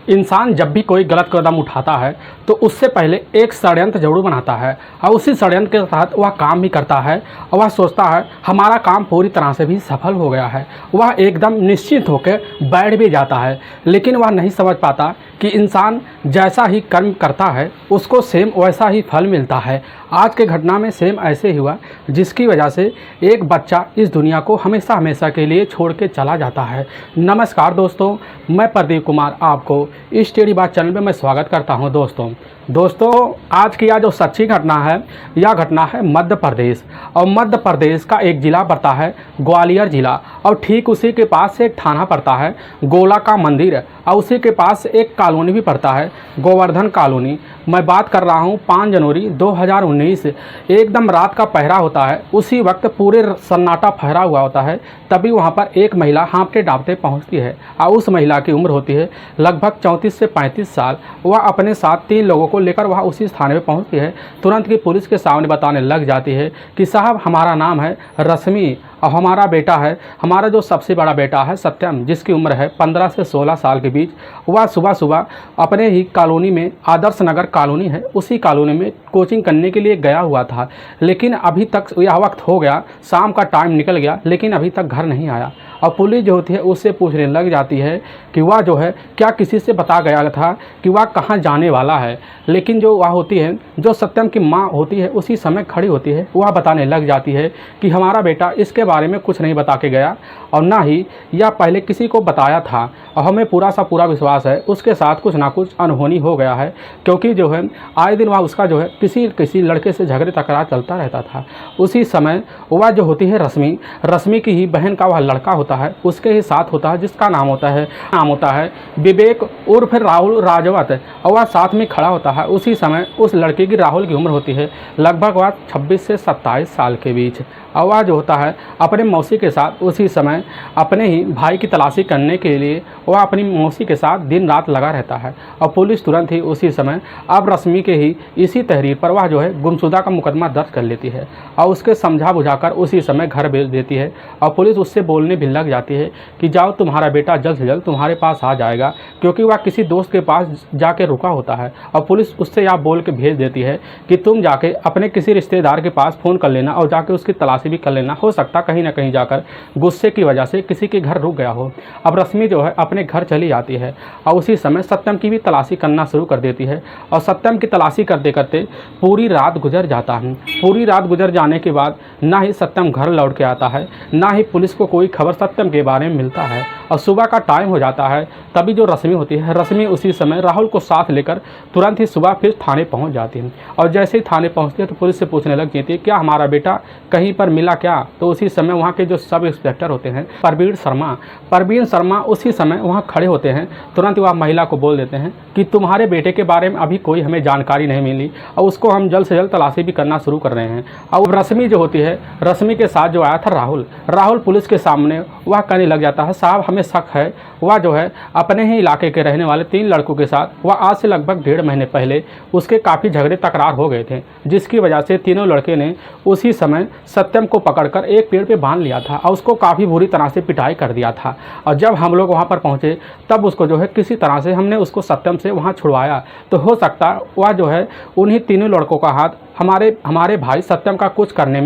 इंसान जब भी कोई गलत कदम उठाता है तो उससे पहले एक षड्यंत्र जरूर बनाता है और उसी षड्यंत्र के तहत वह काम भी करता है और वह सोचता है हमारा काम पूरी तरह से भी सफल हो गया है। वह एकदम निश्चिंत होकर बैठ भी जाता है, लेकिन वह नहीं समझ पाता कि इंसान जैसा ही कर्म करता है उसको सेम वैसा ही फल मिलता है। आज के घटना में सेम ऐसे ही हुआ, जिसकी वजह से एक बच्चा इस दुनिया को हमेशा हमेशा के लिए छोड़ के चला जाता है। नमस्कार दोस्तों, मैं प्रदीप कुमार आपको इस टेढ़ी बात चैनल में मैं स्वागत करता हूं। दोस्तों आज की यह जो सच्ची घटना है, यह घटना है मध्य प्रदेश, और मध्य प्रदेश का एक ज़िला पड़ता है ग्वालियर ज़िला, और ठीक उसी के पास एक थाना पड़ता है गोला का मंदिर, और उसी के पास एक कॉलोनी भी पड़ता है गोवर्धन कॉलोनी। मैं बात कर रहा हूँ 5 जनवरी 2019, एकदम रात का पहरा होता है। उसी वक्त पूरे सन्नाटा फहरा हुआ होता है, तभी वहाँ पर एक महिला हाँफते डाँपते पहुँचती है, और उस महिला की उम्र होती है लगभग 34 से 35 साल। वह अपने साथ 3 लोगों को लेकर वहाँ उसी थाने में पहुँचती है। तुरंत की पुलिस के सामने बताने लग जाती है कि साहब हमारा नाम है रश्मि और हमारा बेटा है, हमारा जो सबसे बड़ा बेटा है सत्यम, जिसकी उम्र है 15 से 16 साल के बीच। वह सुबह सुबह अपने ही कॉलोनी में, आदर्श नगर कॉलोनी है, उसी कॉलोनी में कोचिंग करने के लिए गया हुआ था, लेकिन अभी तक यह वक्त हो गया, शाम का टाइम निकल गया, लेकिन अभी तक घर नहीं आया। और पुलिस जो होती है उससे पूछने लग जाती है कि वह जो है क्या किसी से बता गया था कि वह कहाँ जाने वाला है, लेकिन जो वह होती है, जो सत्यम की माँ होती है, उसी समय खड़ी होती है। वह बताने लग जाती है कि हमारा बेटा इसके बारे में कुछ नहीं बता के गया, और ना ही यह पहले किसी को बताया था, और हमें पूरा विश्वास है उसके साथ कुछ ना कुछ अनहोनी हो गया है, क्योंकि जो है आए दिन वह उसका जो है किसी लड़के से झगड़े तकरार चलता रहता था। उसी समय वह जो होती है रश्मि की ही बहन का वह लड़का होता है, उसके ही साथ होता है, जिसका नाम होता है विवेक उर्फ राहुल राजवत, और वह साथ में खड़ा होता है। उसी समय उस लड़के की, राहुल की उम्र होती है लगभग वह 26 से 27 साल के बीच। और वह जो होता है अपने मौसी के साथ उसी समय अपने ही भाई की तलाशी करने के लिए वह अपनी मौसी के साथ दिन रात लगा रहता है। और पुलिस तुरंत ही उसी समय अब रश्मि के ही इसी तहरीर पर वह जो है गुमशुदा का मुकदमा दर्ज कर लेती है, और उसके समझा बुझाकर उसी समय घर भेज देती है। और पुलिस उससे बोलने भी लग जाती है कि जाओ, तुम्हारा बेटा जल्द से जल्द तुम्हारे पास आ जाएगा, क्योंकि वह किसी दोस्त के पास जाके रुका होता है। और पुलिस उससे यह बोल के भेज देती है कि तुम जाके अपने किसी रिश्तेदार के पास फ़ोन कर लेना और जाके उसकी तलाशी भी कर लेना, हो सकता कहीं ना कहीं जाकर गुस्से की वजह से किसी के घर रुक गया हो। अब रश्मि जो है अपने घर चली जाती है, और उसी समय सत्यम की भी तलाशी करना शुरू कर देती है। और सत्यम की तलाशी करते करते पूरी रात गुजर जाता है। पूरी रात गुजर जाने के बाद ना ही सत्यम घर लौट के आता है, ना ही पुलिस को कोई खबर सत्यम के बारे में मिलता है। और सुबह का टाइम हो जाता है, तभी जो रश्मि होती है, रश्मि उसी समय राहुल को साथ लेकर तुरंत ही सुबह फिर थाने पहुंच जाती है। और जैसे ही थाने पहुंचती है तो पुलिस से पूछने लग जाती है क्या हमारा बेटा कहीं पर मिला क्या। तो उसी समय वहाँ के जो सब इंस्पेक्टर होते हैं परवीन शर्मा उसी समय वहाँ खड़े होते हैं। तुरंत वह महिला को बोल देते हैं कि तुम्हारे बेटे के बारे में अभी कोई हमें जानकारी नहीं मिली, और उसको हम जल्द से जल्द तलाशी भी करना शुरू कर रहे हैं। और रश्मि जो होती है, रश्मि के साथ जो आया था राहुल पुलिस के सामने वह कहने लग जाता है साहब हमें शक है, वह जो है अपने ही इलाके के रहने वाले 3 लड़कों के साथ वह आज से लगभग 1.5 महीने पहले उसके काफ़ी झगड़े तकरार हो गए थे, जिसकी वजह से तीनों लड़के ने उसी समय सत्यम को पकड़कर एक पेड़ पे बांध लिया था और उसको काफ़ी बुरी तरह से पिटाई कर दिया था। और जब हम लोग वहाँ पर पहुँचे तब उसको जो है किसी तरह से हमने उसको सत्यम से वहाँ छुड़वाया। तो हो सकता वह जो है उन्हीं तीनों लड़कों का हाथ हमारे भाई सत्यम का कुछ करने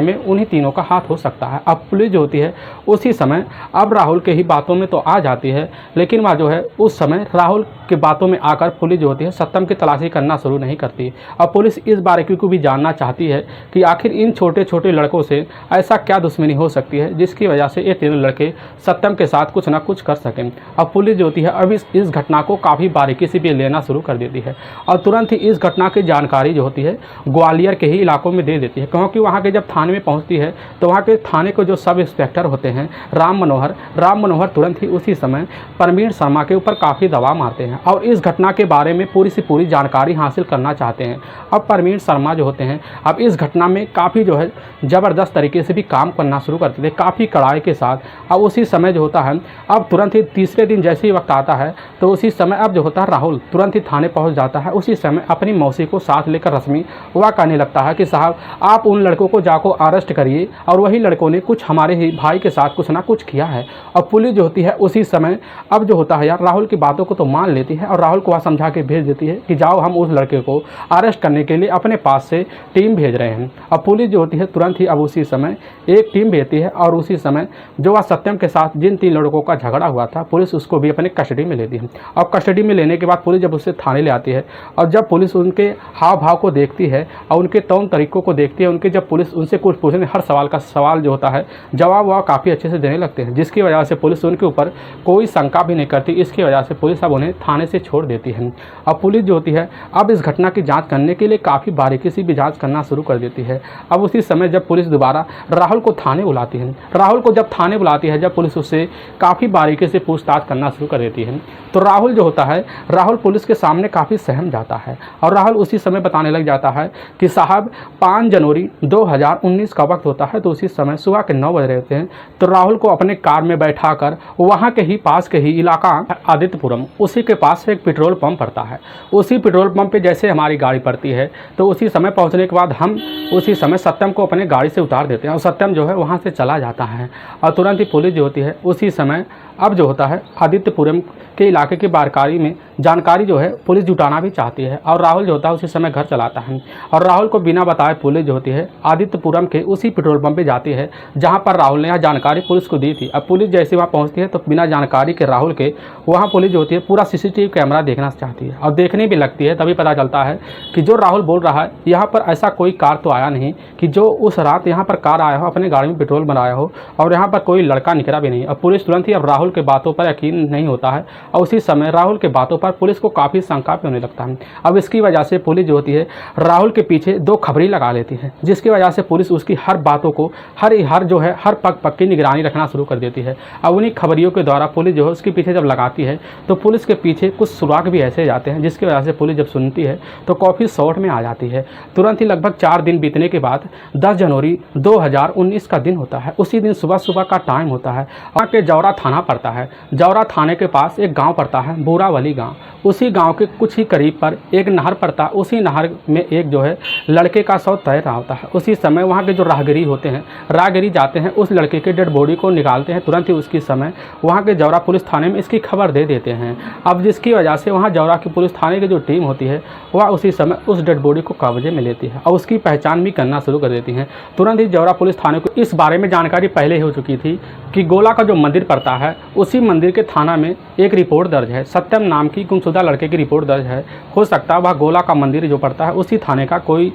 में उन्हीं तीनों का हाथ हो सकता है। अब पुलिस जो होती है उसी समय अब राहुल के ही बातों में तो आ जाती है, लेकिन वह जो है उस समय राहुल के बातों में आकर पुलिस जो होती है सत्यम की तलाशी करना शुरू नहीं करती। और पुलिस इस बारीकी को भी जानना चाहती है कि आखिर इन छोटे छोटे लड़कों से ऐसा क्या दुश्मनी हो सकती है जिसकी वजह से ये तीनों लड़के सत्यम के साथ कुछ ना कुछ कर सकें। अब पुलिस जो होती है अब इस घटना को काफ़ी बारीकी से भी लेना शुरू कर देती है, और तुरंत ही इस घटना की जानकारी जो होती है ग्वालियर के ही इलाकों में दे देती है। क्योंकि वहाँ के जब थाने में पहुँचती है तो वहाँ के थाने को जो सब इंस्पेक्टर होते हैं राम मनोहर तुरंत ही उसी समय परवीन शर्मा के ऊपर काफ़ी दबाव मारते हैं और इस घटना के बारे में पूरी से पूरी जानकारी हासिल करना चाहते हैं। अब परवीन शर्मा जो होते हैं अब इस घटना में काफ़ी जो है ज़बरदस्त तरीके से भी काम करना शुरू करते थे, काफ़ी कड़ाई के साथ। अब उसी समय जो होता है अब तुरंत ही तीसरे दिन जैसे ही वक्त आता है तो उसी समय अब जो होता है राहुल तुरंत ही थाने पहुँच जाता है। उसी समय अपनी मौसी को साथ लेकर रश्मि वह कहने लगता है कि साहब आप उन लड़कों को जाको अरेस्ट करिए, और वही लड़कों ने कुछ हमारे ही भाई के साथ कुछ ना कुछ किया है। और पुलिस जो होती है उसी समय अब जो होता है यार, राहुल की बातों को तो मान लेती है और राहुल को वह समझा के भेज देती है कि जाओ हम उस लड़के को अरेस्ट करने के लिए अपने पास से टीम भेज रहे हैं। अब पुलिस जो होती है तुरंत ही अब उसी समय एक टीम भेजती है, और उसी समय जो वह सत्यम के साथ जिन 3 लड़कों का झगड़ा हुआ था, पुलिस उसको भी अपने कस्टडी में लेती है। और कस्टडी में लेने के बाद पुलिस जब उससे थाने ले आती है, और जब पुलिस उनके हाव भाव को देखती है और उनके तौर तरीक़ों को देखती है, उनके जब पुलिस उनसे कुछ पूछने हर सवाल का सवाल जो होता है जवाब वह काफ़ी अच्छे से देने लगते हैं, जिसकी वजह से पुलिस उनके ऊपर कोई शंका भी नहीं करती। इसकी वजह से पुलिस अब उन्हें थाने से छोड़ देती है। अब पुलिस जो होती है अब इस घटना की जांच करने के लिए काफ़ी बारीकी से भी जांच करना शुरू कर देती है। अब उसी समय जब पुलिस दोबारा राहुल को थाने बुलाती है, राहुल को जब थाने बुलाती है, जब पुलिस उससे काफ़ी बारीकी से पूछताछ करना शुरू कर देती है, तो राहुल जो होता है, राहुल पुलिस के सामने काफ़ी सहम जाता है। और राहुल उसी समय बताने लग जाता है कि साहब 5 जनवरी 2019 का वक्त होता है, तो उसी समय सुबह के 9 बज रहे थे, तो राहुल को अपने कार में बैठा कर वहाँ के ही पास के ही इलाका आदित्यपुरम, उसी के पास एक पेट्रोल पंप पड़ता है। उसी पेट्रोल पंप पे जैसे हमारी गाड़ी पड़ती है, तो उसी समय पहुँचने के बाद हम उसी समय सत्यम को अपने गाड़ी से उतार देते हैं, और सत्यम जो है वहाँ से चला जाता है। और तुरंत ही पुलिस जो होती है उसी समय अब जो होता है आदित्यपुरम के इलाके की बारकारी में जानकारी जो है पुलिस जुटाना भी चाहती है, और राहुल जो होता है उसी समय घर चलाता है। और राहुल को बिना बताए पुलिस जो होती है आदित्यपुरम के उसी पेट्रोल पंप पे जाती है जहां पर राहुल ने यह जानकारी पुलिस को दी थी। अब पुलिस जैसे वहां पहुंचती है तो बिना जानकारी के राहुल के वहां पुलिस जो होती है पूरा सीसीटीवी कैमरा देखना चाहती है, और देखने भी लगती है। तभी पता चलता है कि जो राहुल बोल रहा है यहाँ पर ऐसा कोई कार तो आया नहीं कि जो उस रात यहाँ पर कार आया हो, अपने गाड़ी में पेट्रोल बनाया हो, और यहाँ पर कोई लड़का निकला भी नहीं। अब पुलिस तुरंत ही अब राहुल के बातों पर यकीन नहीं होता है, और उसी समय राहुल के बातों पर पुलिस को काफ़ी शंका भी होने लगता है। अब इसकी वजह से पुलिस जो होती है राहुल के पीछे 2 खबरी लगा लेती है, जिसकी वजह से पुलिस उसकी हर बातों को हर जो है हर पग की निगरानी रखना शुरू कर देती है। अब उन्हीं खबरियों के द्वारा पुलिस जो है उसके पीछे जब लगाती है, तो पुलिस के पीछे कुछ सुराग भी ऐसे जाते हैं, जिसकी वजह से पुलिस जब सुनती है तो काफ़ी शॉर्ट में आ जाती है। तुरंत ही लगभग 4 दिन बीतने के बाद 10 जनवरी 2019 का दिन होता है। उसी दिन सुबह सुबह का टाइम होता है, वहाँ के जौरा थाना पड़ता है। जौरा थाने के पास एक गाँव पड़ता है, बोरावली गाँव। उसी गांव के कुछ ही करीब पर एक नहर पड़ता है। उसी नहर में एक जो है लड़के का शव तैर रहा होता है। उसी समय वहाँ के जो राहगीरी होते हैं, राहगीरी जाते हैं, उस लड़के के डेड बॉडी को निकालते हैं। तुरंत ही उसकी समय वहाँ के जौरा पुलिस थाने में इसकी खबर दे देते हैं। अब जिसकी वजह से वहाँ जौरा की पुलिस थाने की जो टीम होती है वह उसी समय उस डेड बॉडी को कब्जे में लेती है और उसकी पहचान भी करना शुरू कर देती है। तुरंत ही जौरा पुलिस थाने को इस बारे में जानकारी पहले ही हो चुकी थी कि गोला का जो मंदिर पड़ता है, उसी मंदिर के थाना में एक रिपोर्ट दर्ज है, सत्यम नाम की गुमशुदा लड़के की रिपोर्ट दर्ज है। हो सकता है वह गोला का मंदिर जो पड़ता है उसी थाने का कोई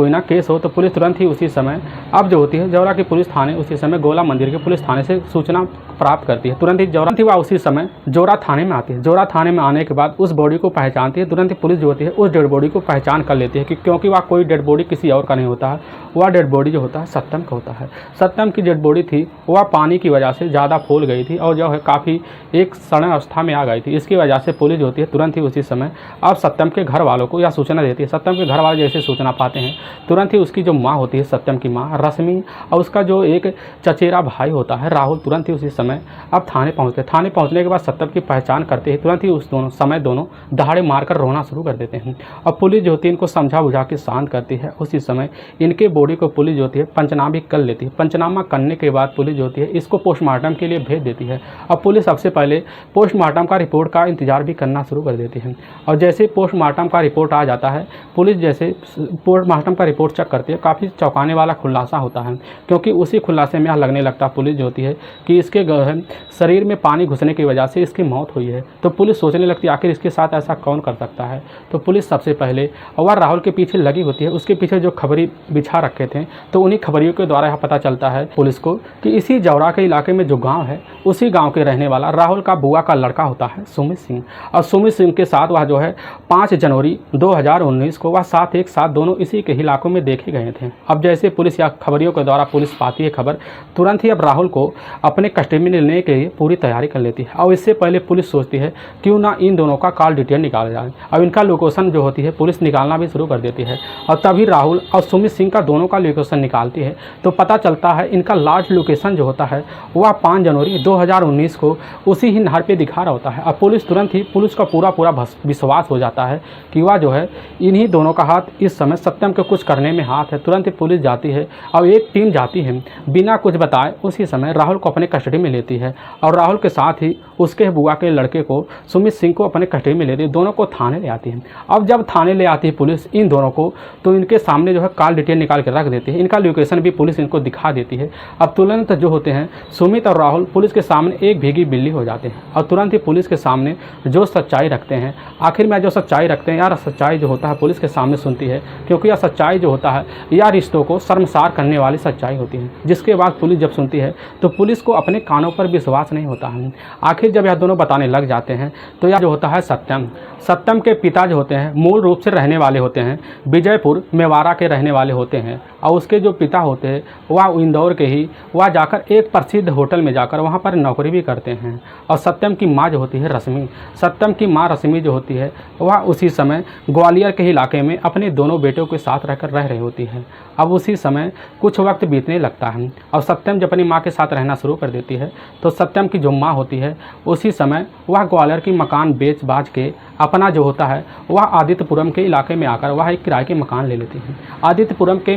ना केस हो। तो पुलिस तुरंत ही उसी समय अब जो होती है जौरा की पुलिस थाने उसी समय गोला मंदिर के पुलिस थाने से सूचना प्राप्त करती है। तुरंत ही वह उसी समय जौरा थाने में आती है। जौरा थाने में आने के बाद उस बॉडी को पहचानती है। तुरंत ही पुलिस जो होती है उस डेड बॉडी को पहचान कर लेती है कि क्योंकि वह कोई डेड बॉडी किसी और का नहीं होता है, वह डेड बॉडी जो होता है सत्यम का होता है। सत्यम की डेड बॉडी थी वह पानी की वजह से ज़्यादा फूल गई थी और जो है काफ़ी एक सड़न अवस्था में आ गई थी। इसकी वजह से पुलिस जो होती है तुरंत ही उसी समय अब सत्यम के घर वालों को यह सूचना देती है। सत्यम के घर वाले जैसे सूचना पाते हैं तुरंत ही उसकी जो माँ होती है सत्यम की माँ रश्मि और उसका जो एक चचेरा भाई होता है राहुल तुरंत ही उसी समय अब थाने पहुँचते हैं। थाने पहुँचने के बाद सत्यम की पहचान करते ही तुरंत ही उस दोनों दहाड़े मारकर रोना शुरू कर देते हैं। अब पुलिस जो होती है इनको समझा बुझा के शांत करती है। उसी समय इनके बॉडी को पुलिस जो होती है पंचनामा भी कर लेती है। पंचनामा करने के बाद पुलिस जो होती है इसको पोस्टमार्टम के लिए भेज देती है। अब पुलिस सबसे पहले पोस्टमार्टम का रिपोर्ट का इंतजार भी करना शुरू कर देती है और जैसे पोस्टमार्टम का रिपोर्ट आ जाता है पुलिस जैसे पोस्टमार्टम का रिपोर्ट चेक करती है। काफ़ी चौंकाने वाला खुलासा होता है क्योंकि उसी खुलासे में यह लगने लगता है पुलिस जो होती है कि इसके शरीर में पानी घुसने की वजह से इसकी मौत हुई है। तो पुलिस सोचने लगती है आखिर इसके साथ ऐसा कौन कर सकता है। तो पुलिस सबसे पहले वह राहुल के पीछे लगी होती है। उसके पीछे जो खबरी बिछा रखे थे तो उन्हीं खबरियों के द्वारा यह पता चलता है पुलिस को कि इसी जौरा के इलाके में जो गांव है उसी गांव के रहने वाला राहुल का बुआ का लड़का होता है सुमित सिंह। और सुमित सिंह के साथ वह जो है 5 जनवरी 2019 को वह एक साथ दोनों इसी के इलाकों में देखे गए थे। अब जैसे पुलिस या खबरियों के द्वारा पुलिस पाती है खबर तुरंत ही अब राहुल को अपने कस्टडी में लेने के लिए पूरी तैयारी कर लेती है। और इससे पहले पुलिस सोचती है क्यों ना इन दोनों का कॉल डिटेल निकाला जाए। अब इनका लोकेशन जो होती है पुलिस निकालना भी शुरू कर देती है और तभी राहुल और सुमित सिंह का दोनों का लोकेशन निकालती है तो पता चलता है इनका लास्ट लोकेशन जो होता है वह 5 जनवरी 2019 को उसी ही नहर पे दिखा रहा होता है। अब पुलिस तुरंत ही पुलिस का पूरा विश्वास हो जाता है कि वह जो है इन्हीं दोनों का हाथ साथ इस समय सत्यम के कुछ करने में हाथ है। तुरंत ही पुलिस जाती है और एक टीम जाती है, बिना कुछ बताए उसी समय राहुल को अपने कस्टडी में लेती है और राहुल के साथ ही उसके बुआ के लड़के को सुमित सिंह को अपने कस्टडी में लेती है। दोनों को थाने ले आती है। अब जब थाने ले आती है पुलिस इन दोनों को, तो इनके सामने जो है कॉल डिटेल निकाल के रख देती है। इनका लोकेशन भी पुलिस इनको दिखा देती है। अब तुरंत जो होते हैं सुमित और राहुल पुलिस के सामने एक भीगी बिल्ली हो जाते हैं और तुरंत ही पुलिस के सामने जो सच्चाई रखते हैं, आखिर में जो सच्चाई रखते हैं, यार सच्चाई जो होता है पुलिस के सामने सुनती है, क्योंकि यह सच्चाई जो होता है यह रिश्तों को शर्मसार करने वाली सच्चाई होती है। जिसके बाद पुलिस जब सुनती है तो पुलिस को अपने कानों पर विश्वास नहीं होता है। आखिर जब यह दोनों बताने लग जाते हैं तो यह जो होता है सत्यम के पिता जो होते हैं मूल रूप से रहने वाले होते हैं विजयपुर मेवाड़ा के रहने वाले होते हैं और उसके जो पिता होते हैं वह इंदौर के ही, वह जाकर एक प्रसिद्ध होटल में जाकर वहाँ पर नौकरी भी करते हैं। और सत्यम की माँ जो होती है रश्मि, सत्यम की माँ रश्मि जो होती है वह उसी समय ग्वालियर के इलाके में अपने दोनों बेटों के साथ रहकर रह रही होती है। अब उसी समय कुछ वक्त बीतने लगता है और सत्यम जब अपनी माँ के साथ रहना शुरू कर देती है तो सत्यम की जो माँ होती है उसी समय वह ग्वालियर की मकान बेच बाज के अपना जो होता है वह आदित्यपुरम के इलाके में आकर वह एक किराए के मकान ले लेती हैं। आदित्यपुरम के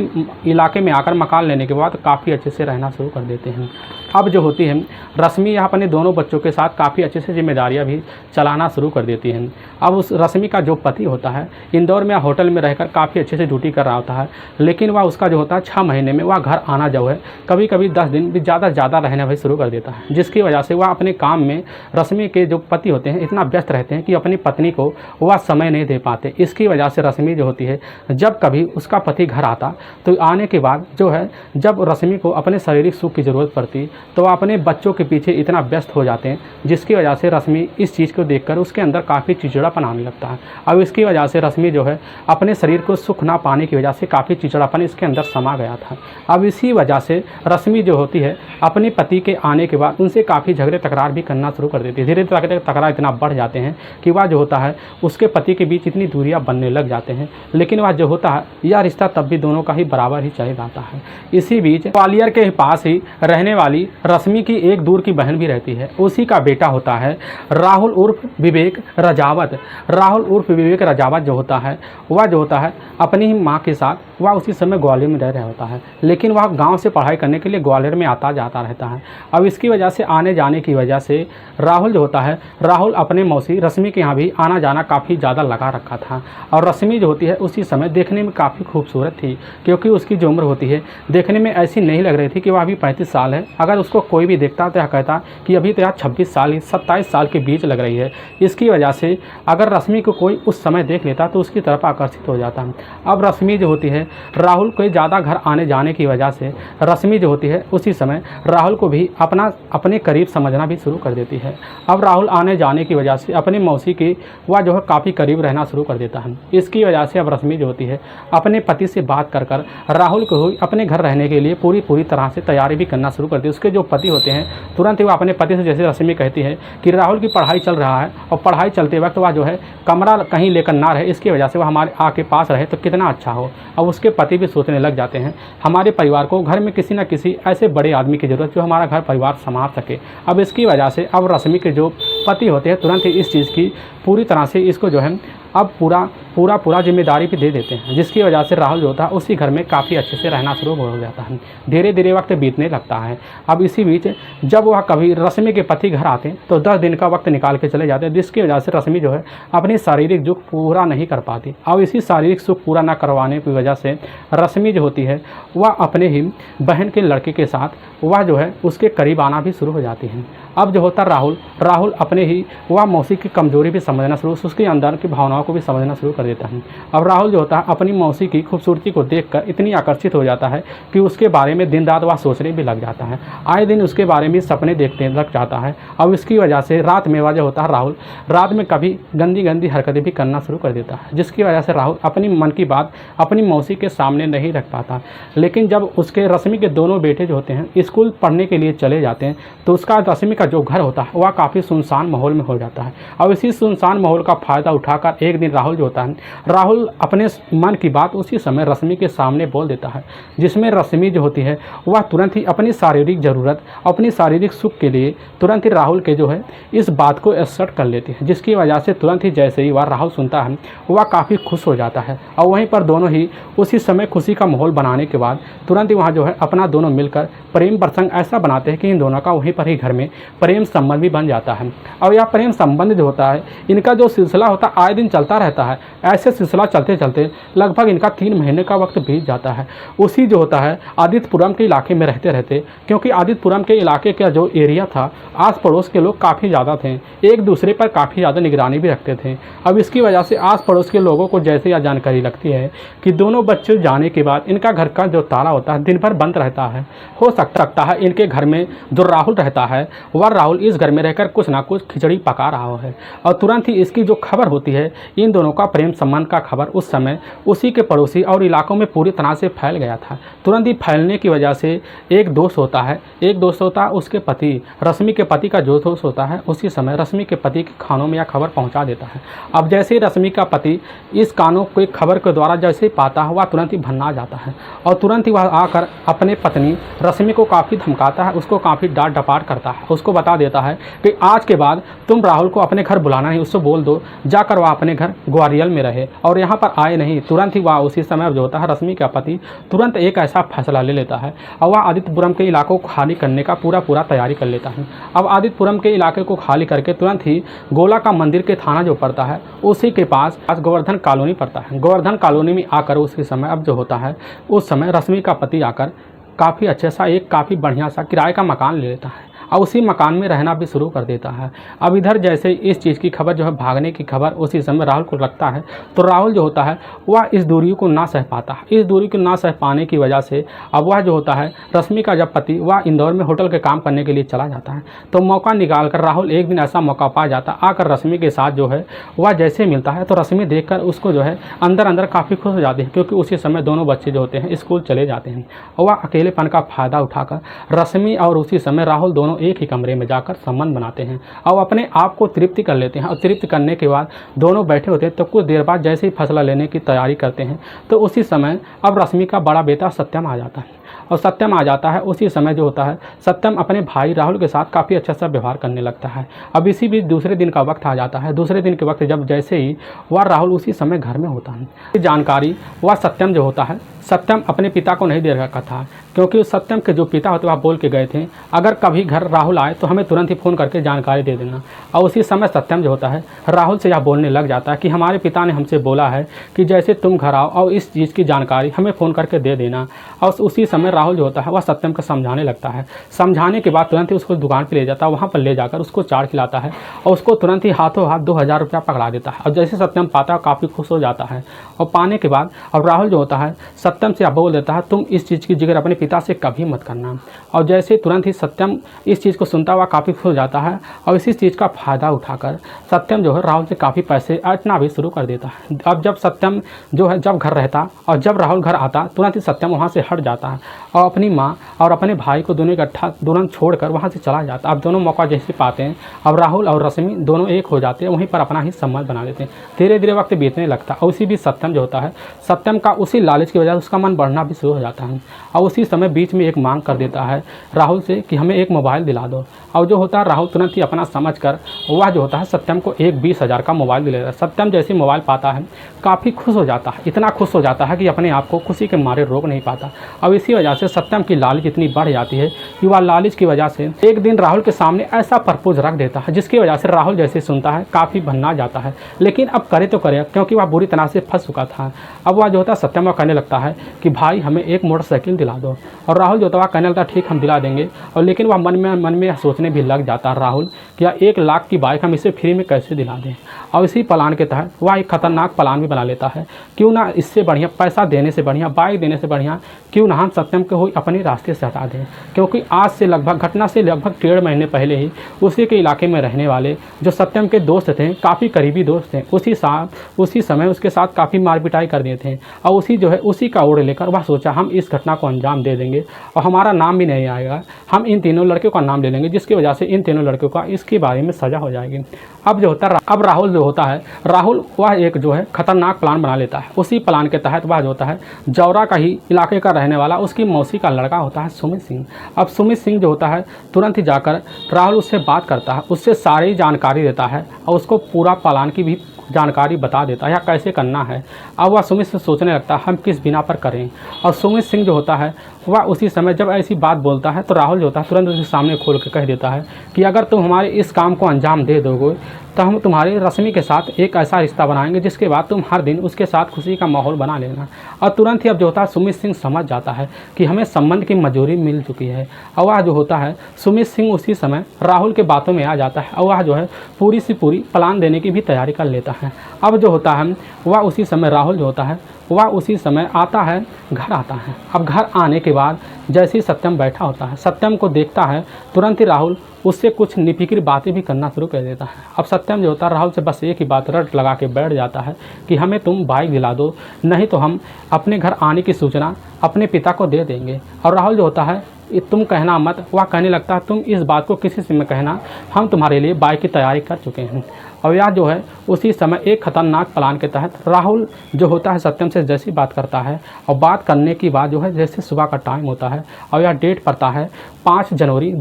इलाके में आकर मकान लेने के बाद काफ़ी अच्छे से रहना शुरू कर देते हैं। अब जो होती है रश्मि यहाँ अपने दोनों बच्चों के साथ काफ़ी अच्छे से जिम्मेदारियाँ भी चलाना शुरू कर देती हैं। अब उस रश्मि का जो पति होता है इंदौर में होटल में रहकर काफ़ी अच्छे से ड्यूटी कर रहा होता है, लेकिन वह उसका जो होता है 6 महीने में वह घर आना जो है कभी कभी 10 दिन भी ज़्यादा रहना भी शुरू कर देता है, जिसकी वजह से वह अपने काम में रश्मि के जो पति होते हैं इतना व्यस्त रहते हैं कि अपनी पत्नी को वह समय नहीं दे पाते। इसकी वजह से रश्मि जो होती है जब कभी उसका पति घर आता तो आने के बाद जो है जब रश्मि को अपने शारीरिक सुख की ज़रूरत पड़ती तो वह अपने बच्चों के पीछे इतना व्यस्त हो जाते हैं, जिसकी वजह से रश्मि इस चीज़ को देखकर उसके अंदर काफ़ी चिड़चिड़ापन आने लगता है। अब इसकी वजह से रश्मि जो है अपने शरीर को सुख ना पाने की वजह से काफ़ी चिड़चिड़ापन इसके अंदर समा गया था। अब इसी वजह से रश्मि जो होती है अपने पति के आने के बाद उनसे काफ़ी झगड़े तकरार भी करना शुरू कर देती है। धीरे धीरे तकरार इतना बढ़ जाते हैं कि वह जो होता है उसके पति के बीच इतनी दूरियां बनने लग जाते हैं, लेकिन वह जो होता है यह रिश्ता तब भी दोनों का ही बराबर ही चल जाता है। इसी बीच ग्वालियर के पास ही रहने वाली रश्मि की एक दूर की बहन भी रहती है, उसी का बेटा होता है राहुल उर्फ विवेक रजावत। राहुल उर्फ विवेक रजावत जो होता है वह जो होता है अपनी ही माँ के साथ वह उसी समय ग्वालियर में रह रहा होता है, लेकिन वह गांव से पढ़ाई करने के लिए ग्वालियर में आता जाता रहता है। अब इसकी वजह से आने जाने की वजह से राहुल जो होता है राहुल अपने मौसी रश्मि के यहाँ भी आना जाना काफ़ी ज़्यादा लगा रखा था। और रश्मि जो होती है उसी समय देखने में काफ़ी खूबसूरत थी, क्योंकि उसकी जो उम्र होती है देखने में ऐसी नहीं लग रही थी कि वह अभी 35 साल है। अगर उसको कोई भी देखता तो यह कहता कि अभी तो यार 26 साल 27 साल के बीच लग रही है। इसकी वजह से अगर रश्मि को कोई उस समय देख लेता तो उसकी तरफ आकर्षित हो जाता। अब रश्मि जो होती है राहुल को ज़्यादा घर आने जाने की वजह से रश्मि जो होती है उसी समय राहुल को भी अपने करीब समझना भी शुरू कर देती है। अब राहुल आने जाने की वजह से अपनी मौसी की वह जो है काफ़ी करीब रहना शुरू कर देता है। इसकी वजह से अब रश्मि जो होती है अपने पति से बात कर राहुल को अपने घर रहने के लिए पूरी तरह से तैयारी भी करना शुरू कर दी। उसके जो पति होते हैं तुरंत ही वह अपने पति से, जैसे रश्मि कहती है कि राहुल की पढ़ाई चल रहा है और पढ़ाई चलते वक्त वह जो है कमरा कहीं लेकर ना रहे, इसकी वजह से वह हमारे आके पास रहे तो कितना अच्छा हो। अब उसके पति भी सोचने लग जाते हैं हमारे परिवार को घर में किसी न किसी ऐसे बड़े आदमी की ज़रूरत जो हमारा घर परिवार संभाल सके। अब इसकी वजह से अब रश्मि के जो पति होते हैं तुरंत ही इस चीज़ की पूरी तरह से इसको जो है अब पूरा जिम्मेदारी भी दे देते हैं, जिसकी वजह से राहुल जो होता है उसी घर में काफ़ी अच्छे से रहना शुरू हो जाता है। धीरे धीरे वक्त बीतने लगता है। अब इसी बीच जब वह कभी रश्मि के पति घर आते हैं तो 10 दिन का वक्त निकाल के चले जाते हैं, जिसकी वजह से रश्मि जो है अपनी शारीरिक सुख पूरा नहीं कर पाती। अब इसी शारीरिक सुख पूरा ना करवाने की वजह से रश्मि जो होती है वह अपने ही बहन के लड़के के साथ वह जो है उसके करीब आना भी शुरू हो जाती है। अब जो होता राहुल अपने ही वह मौसी की कमजोरी भी समझना शुरू, उसके अंदर की भावनाओं को भी समझना शुरू कर देता है। अब राहुल जो होता है अपनी मौसी की खूबसूरती को देखकर इतनी आकर्षित हो जाता है कि उसके बारे में दिन रात वह सोचने भी लग जाता है। आए दिन उसके बारे में सपने देखने लग जाता है। अब इसकी वजह से रात में वह जो होता है राहुल रात में कभी गंदी हरकतें भी करना शुरू कर देता है, जिसकी वजह से राहुल अपनी मन की बात अपनी मौसी के सामने नहीं रख पाता। लेकिन जब उसके रश्मि के दोनों बेटे जो होते हैं स्कूल पढ़ने के लिए चले जाते हैं तो उसका रश्मि का जो घर होता है वह काफ़ी सुनसान माहौल में हो जाता है। अब इसी सुनसान माहौल का फ़ायदा उठाकर एक दिन राहुल जो होता है है। राहुल अपने मन की बात उसी समय रश्मि के सामने बोल देता है, जिसमें रश्मि जो होती है वह तुरंत ही अपनी शारीरिक ज़रूरत, अपनी शारीरिक सुख के लिए तुरंत ही राहुल के जो है इस बात को एक्सेप्ट कर लेती है, जिसकी वजह से तुरंत ही जैसे ही वह राहुल सुनता है वह काफ़ी खुश हो जाता है। और वहीं पर दोनों ही उसी समय खुशी का माहौल बनाने के बाद तुरंत ही वहाँ जो है अपना दोनों मिलकर प्रेम प्रसंग ऐसा बनाते हैं कि इन दोनों का वहीं पर ही घर में प्रेम संबंध भी बन जाता है। और यह प्रेम संबंध जो होता है, इनका जो सिलसिला होता है आए दिन चलता रहता है। ऐसे सिलसिला चलते चलते लगभग इनका 3 महीने का वक्त बीत जाता है। उसी जो होता है आदित्यपुरम के इलाके में रहते रहते, क्योंकि आदित्यपुरम के इलाके का जो एरिया था, आस पड़ोस के लोग काफ़ी ज़्यादा थे, एक दूसरे पर काफ़ी ज़्यादा निगरानी भी रखते थे। अब इसकी वजह से आस पड़ोस के लोगों को जैसे यह जानकारी लगती है कि दोनों बच्चे जाने के बाद इनका घर का जो ताला होता है दिन भर बंद रहता है। हो सकता है इनके घर में जो राहुल रहता है वह राहुल इस घर में रहकर कुछ ना कुछ खिचड़ी पका रहा है। और तुरंत ही इसकी जो खबर होती है, इन दोनों का प्रेम संबंध का खबर उस समय उसी के पड़ोसी और इलाकों में पूरी तरह से फैल गया था। तुरंत ही फैलने की वजह से एक दोस्त होता है उसके पति, रश्मि के पति का जो दोस्त होता है, उसी समय रश्मि के पति के खानों में यह खबर पहुंचा देता है। अब जैसे ही रश्मि का पति इस कानों को खबर के द्वारा जैसे ही पाता है, वह तुरंत ही भन्ना जाता है और तुरंत ही वह आकर अपने पत्नी रश्मि को काफ़ी धमकाता है, उसको काफ़ी डांट डपाट करता है, उसको बता देता है कि आज के बाद तुम राहुल को अपने घर बुलाना नहीं, उससे बोल दो जाकर वह अपने घर ग्वालियर में रहे और यहाँ पर आए नहीं। तुरंत ही वह उसी समय जो होता है रश्मि का पति तुरंत एक ऐसा फैसला ले लेता है और वह आदित्यपुरम के इलाकों को खाली करने का पूरा तैयारी कर लेता है। अब आदित्यपुरम के इलाके को खाली करके तुरंत ही गोला का मंदिर के थाना जो पड़ता है उसी के पास गोवर्धन कॉलोनी पड़ता है। गोवर्धन कॉलोनी में आकर उसी समय अब जो होता है उस समय रश्मि का पति आकर काफ़ी अच्छे सा एक काफ़ी बढ़िया सा किराए का मकान ले लेता है और उसी मकान में रहना भी शुरू कर देता है। अब इधर जैसे इस चीज़ की खबर जो है, भागने की खबर उसी समय राहुल को लगता है, तो राहुल जो होता है वह इस दूरी को ना सह पाता है। इस दूरी को ना सह पाने की वजह से अब वह जो होता है रश्मि का जब पति वह इंदौर में होटल के काम करने के लिए चला जाता है, तो मौका निकाल कर राहुल एक दिन ऐसा मौका पा जाता आकर रश्मि के साथ जो है वह जैसे मिलता है, तो रश्मि देख उसको जो है अंदर काफ़ी खुश हो जाती है, क्योंकि उसी समय दोनों बच्चे जो होते हैं स्कूल चले जाते हैं और वह अकेलेपन का फ़ायदा उठाकर रश्मि और उसी समय राहुल दोनों एक ही कमरे में जाकर संबंध बनाते हैं और अपने आप को तृप्ति कर लेते हैं। और तृप्ति करने के बाद दोनों बैठे होते हैं, तो कुछ देर बाद जैसे ही फैसला लेने की तैयारी करते हैं, तो उसी समय अब रश्मि का बड़ा बेटा सत्यम आ जाता है। और सत्यम आ जाता है उसी समय जो होता है सत्यम अपने भाई राहुल के साथ काफ़ी अच्छा सा व्यवहार करने लगता है। अब इसी बीच दूसरे दिन का वक्त आ जाता है। दूसरे दिन के वक्त जब जैसे ही वह राहुल उसी समय घर में होता है, जानकारी वह सत्यम जो होता है, सत्यम अपने पिता को नहीं दे रखा था, क्योंकि सत्यम के जो पिता होते वह बोल के गए थे अगर कभी घर राहुल आए तो हमें तुरंत ही फ़ोन करके जानकारी दे देना। और उसी समय सत्यम जो होता है राहुल से यह बोलने लग जाता है कि हमारे पिता ने हमसे बोला है कि जैसे तुम घर आओ और इस चीज़ की जानकारी हमें फ़ोन करके दे देना। और उसी समय राहुल जो होता है वह सत्यम को समझाने लगता है। समझाने के बाद तुरंत ही उसको दुकान पर ले जाता है, वहाँ पर ले जाकर उसको चाट खिलाता है और उसको तुरंत ही हाथों हाथ 2000 रुपया पकड़ा देता है। और जैसे सत्यम पाता है काफ़ी खुश हो जाता है और पाने के बाद अब राहुल जो होता है सत्यम से बोल देता है तुम इस चीज़ की जिक्र अपने पिता से कभी मत करना। और जैसे तुरंत ही सत्यम इस चीज़ को सुनता हुआ काफ़ी खुश हो जाता है और इसी चीज़ का फ़ायदा उठाकर सत्यम जो है राहुल से काफ़ी पैसे ऐंठना भी शुरू कर देता है। अब जब सत्यम जो है जब घर रहता और जब राहुल घर आता, तुरंत ही सत्यम वहाँ से हट जाता है और अपनी माँ और अपने भाई को दोनों इकट्ठा तुरंत छोड़कर वहाँ से चला जाता। अब दोनों मौका जैसे पाते हैं, अब राहुल और रश्मि दोनों एक हो जाते हैं, वहीं पर अपना ही संबंध बना लेते हैं। धीरे धीरे वक्त बीतने लगता है और उसी बीच सत्यम जो होता है, सत्यम का उसी लालच की वजह से उसका मन बढ़ना भी शुरू हो जाता है और उसी समय बीच में एक मांग कर देता है राहुल से कि हमें एक मोबाइल दिला दो। और जो होता है राहुल तुरंत ही अपना समझकर वह जो होता है सत्यम को एक 20,000 का मोबाइल दे देता है। सत्यम जैसे मोबाइल पाता है काफ़ी खुश हो जाता है, इतना खुश हो जाता है कि अपने आप को खुशी के मारे रोक नहीं पाता। अब इसी वजह से सत्यम की लालच इतनी बढ़ जाती है कि वह लालच की वजह से एक दिन राहुल के सामने ऐसा प्रपोज रख देता है, जिसकी वजह से राहुल जैसे सुनता है काफ़ी भन्ना जाता है। लेकिन अब करे तो करे, क्योंकि वह बुरी तरह से फंस चुका था। अब वह जो होता है सत्यम वह कहने लगता है कि भाई हमें एक मोटरसाइकिल दिला दो। और राहुल जो होता है वह कहने लगता है ठीक हम दिला देंगे। और लेकिन वह मन में सोचने भी लग जाता है राहुल कि 1 लाख की बाइक हम इसे फ्री में कैसे दिला दें। और इसी प्लान के तहत वह एक खतरनाक प्लान भी बना लेता है, क्यों ना इससे बढ़िया पैसा देने से बढ़िया, बाइक देने से बढ़िया क्यों ना हम सत्यम को अपने रास्ते से हटा दें। क्योंकि आज से घटना से लगभग 1.5 महीने पहले ही उसी के इलाके में रहने वाले जो सत्यम के दोस्त थे, काफ़ी करीबी दोस्त थे, उसी समय उसके साथ काफ़ी मार पिटाई कर दिए थे। और उसी का ओढ़ लेकर वह सोचा हम इस घटना को अंजाम दे देंगे और हमारा नाम भी नहीं आएगा, हम इन तीनों लड़के को का नाम ले लेंगे, जिसकी वजह से इन तीनों लड़कियों का इसके बारे में सज़ा हो जाएगी। अब जो होता है, अब राहुल जो होता है, राहुल वह एक जो है खतरनाक प्लान बना लेता है। उसी प्लान के तहत वह जो होता है जौरा का ही इलाके का रहने वाला उसकी मौसी का लड़का होता है सुमित सिंह। अब सुमित सिंह जो होता है तुरंत ही जाकर राहुल उससे बात करता है, उससे सारी जानकारी देता है और उसको पूरा प्लान की भी जानकारी बता देता है या कैसे करना है। अब वह सुमित से सोचने लगता है हम किस बिना पर करें। और सुमित सिंह जो होता है वह उसी समय जब ऐसी बात बोलता है तो राहुल जो होता है तुरंत उसके सामने खोल के कह देता है कि अगर तुम हमारे इस काम को अंजाम दे दोगे तो हम तुम्हारे रश्मि के साथ एक ऐसा रिश्ता बनाएंगे जिसके बाद तुम हर दिन उसके साथ खुशी का माहौल बना लेना। और तुरंत ही अब जो होता है सुमित सिंह समझ जाता है कि हमें संबंध की मंजूरी मिल चुकी है। और वह जो होता है सुमित सिंह उसी समय राहुल के बातों में आ जाता है और वह जो है पूरी सी पूरी प्लान देने की भी तैयारी कर लेता है। अब जो होता है वह उसी समय राहुल जो होता है वह उसी समय आता है, घर आता है। अब घर आने के बाद जैसे ही सत्यम बैठा होता है, सत्यम को देखता है, तुरंत ही राहुल उससे कुछ निफिक्र बातें भी करना शुरू कर देता है। अब सत्यम जो होता है राहुल से बस एक ही बात रट लगा के बैठ जाता है कि हमें तुम बाइक दिला दो, नहीं तो हम अपने घर आने की सूचना अपने पिता को दे देंगे। और राहुल जो होता है तुम कहना मत, वह कहने लगता है तुम इस बात को किसी से मत कहना, हम तुम्हारे लिए बाइक की तैयारी कर चुके हैं। और यह जो है उसी समय एक खतरनाक प्लान के तहत राहुल जो होता है सत्यम से जैसी बात करता है और बात करने की बाद जो है जैसे सुबह का टाइम होता है और यह डेट पड़ता है 5 जनवरी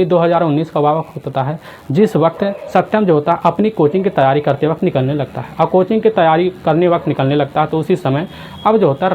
2019 का वक्त होता है, जिस वक्त सत्यम जो होता है अपनी कोचिंग की तैयारी करते वक्त निकलने लगता है। और कोचिंग की तैयारी करने वक्त निकलने लगता है तो उसी समय अब जो होता है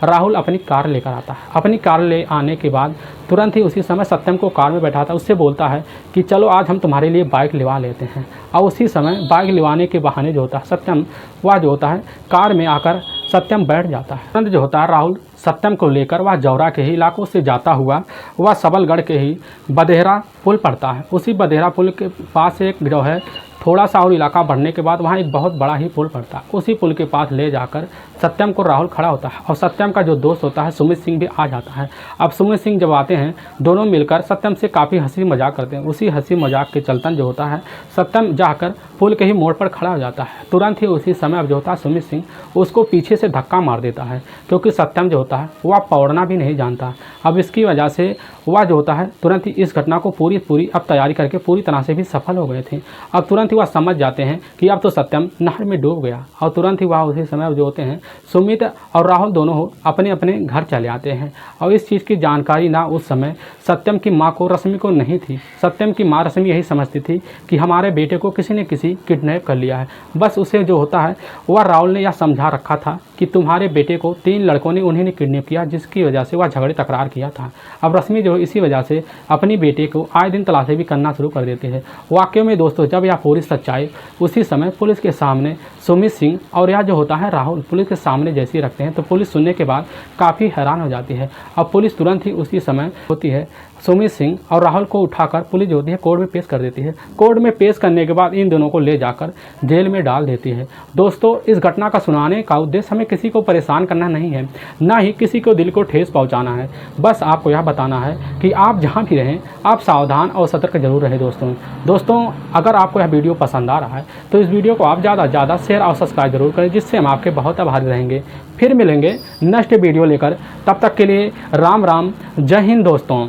राहुल अपनी कार लेकर आता है। अपनी कार ले आने के बाद तुरंत ही उसी समय सत्यम को कार में बैठाता है, उससे बोलता है कि चलो आज हम तुम्हारे लिए बाइक लिवा लेते हैं। और उसी समय बाइक लिवाने के बहाने जो होता है सत्यम वह जो होता है कार में आकर सत्यम बैठ जाता है। तुरंत जो होता है राहुल सत्यम को लेकर वह जौरा के ही इलाकों से जाता हुआ वह सबलगढ़ के ही बदेहरा पुल पड़ता है। उसी बदेहरा पुल के पास एक जो है थोड़ा सा और इलाका बढ़ने के बाद वहाँ एक बहुत बड़ा ही पुल पड़ता है। उसी पुल के पास ले जाकर सत्यम को राहुल खड़ा होता है और सत्यम का जो दोस्त होता है सुमित सिंह भी आ जाता है। अब सुमित सिंह जब आते हैं दोनों मिलकर सत्यम से काफ़ी हंसी मजाक करते हैं। उसी हंसी मजाक के चलतन जो होता है सत्यम जाकर पुल के ही मोड़ पर खड़ा हो जाता है। तुरंत ही उसी समय अब जो होता है सुमित सिंह उसको पीछे से धक्का मार देता है, क्योंकि सत्यम जो होता है वह पौड़ना भी नहीं जानता। अब इसकी वजह से वह जो होता है तुरंत ही इस घटना को पूरी अब तैयारी करके पूरी तरह से भी सफल हो गए थे। अब तुरंत ही वह समझ जाते हैं कि अब तो सत्यम नहर में डूब गया और तुरंत ही वह उसी समय जो होते हैं सुमित और राहुल दोनों अपने अपने घर चले आते हैं। और इस चीज़ की जानकारी ना उस समय सत्यम की माँ को रश्मि को नहीं थी। सत्यम की माँ रश्मि यही समझती थी कि हमारे बेटे को किसी न किसी किडनैप कर लिया है। बस उसे जो होता है वह राहुल ने यह समझा रखा था कि तुम्हारे बेटे को 3 लड़कों ने उन्हीं ने किडनैप किया, जिसकी वजह से वह झगड़े तकरार किया था। अब रश्मि जो इसी वजह से अपनी बेटे को आए दिन तलाशी भी करना शुरू कर देते हैं। वाकई में दोस्तों जब यह पूरी सच्चाई उसी समय पुलिस के सामने सुमित सिंह और यह जो होता है राहुल पुलिस के सामने जैसे ही रखते हैं तो पुलिस सुनने के बाद काफ़ी हैरान हो जाती है। अब पुलिस तुरंत ही उसी समय होती है सुमित सिंह और राहुल को उठाकर पुलिस जो होती है कोर्ट में पेश कर देती है। कोर्ट में पेश करने के बाद इन दोनों को ले जाकर जेल में डाल देती है। दोस्तों इस घटना का सुनाने का उद्देश्य हमें किसी को परेशान करना नहीं है, ना ही किसी को दिल को ठेस पहुंचाना है। बस आपको यह बताना है कि आप जहां भी रहें आप सावधान और सतर्क जरूर रहें। दोस्तों अगर आपको यह वीडियो पसंद आ रहा है तो इस वीडियो को आप ज़्यादा से ज़्यादा शेयर और सब्सक्राइब जरूर करें, जिससे हम आपके बहुत आभारी रहेंगे। फिर मिलेंगे नेक्स्ट वीडियो लेकर, तब तक के लिए राम राम, जय हिंद दोस्तों।